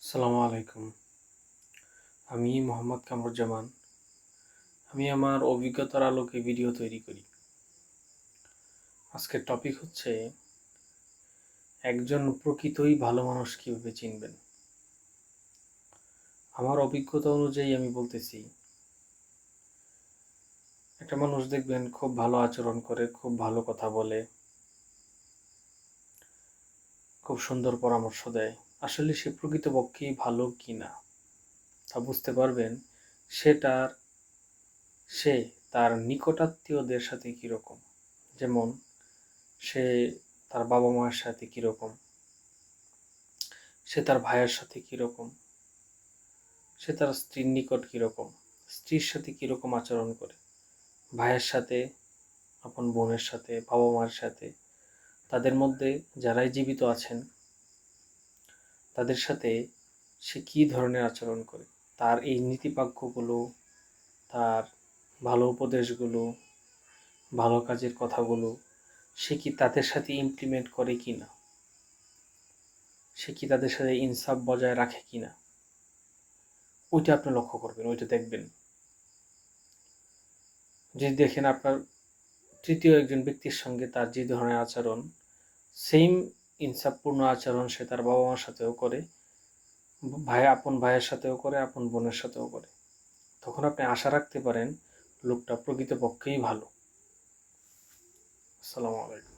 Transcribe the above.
আসসালামু আলাইকুম। আমি মোহাম্মদ কামরুজ্জামান। আমি আমার অভিজ্ঞতার আলোকে ভিডিও তৈরি করি। আজকের টপিক হচ্ছে একজন প্রকৃতই ভালো মানুষ কিভাবে চিনবেন। আমার অভিজ্ঞতা অনুযায়ী আমি বলতেছি, একটা মানুষ দেখবেন খুব ভালো আচরণ করে, খুব ভালো কথা বলে, খুব সুন্দর পরামর্শ দেয়। আসলে সে প্রকৃতপক্ষেই ভালো কিনা তা বুঝতে পারবেন সে তার নিকটাত্মীয়দের সাথে কীরকম। যেমন সে তার বাবা মায়ের সাথে কীরকম, সে তার ভাইয়ের সাথে কীরকম, সে তার স্ত্রীর নিকট কীরকম, স্ত্রীর সাথে কীরকম আচরণ করে, ভাইয়ের সাথে, আপন বোনের সাথে, বাবা মায়ের সাথে, তাদের মধ্যে যারাই জীবিত আছেন তাদের সাথে সে কী ধরনের আচরণ করে। তার এই নীতিবাক্যগুলো, তার ভালো উপদেশগুলো, ভালো কাজের কথাগুলো সে কি তাদের সাথে ইমপ্লিমেন্ট করে কি না, সে কি তাদের সাথে ইনসাফ বজায় রাখে কি না, ওইটা আপনি লক্ষ্য করবেন, ওইটা দেখবেন। যদি দেখেন আপনার তৃতীয় একজন ব্যক্তির সঙ্গে তার যে ধরনের আচরণ, সেম ইনসাফপূর্ণ আচরণ সে তার বাবা মার সাথেও করে, আপন ভাইয়ের সাথেও করে, আপন বোনের সাথেও করে, তখন আপনি আশা রাখতে পারেন লোকটা প্রকৃতপক্ষেই ভালো। আসসালামু আলাইকুম।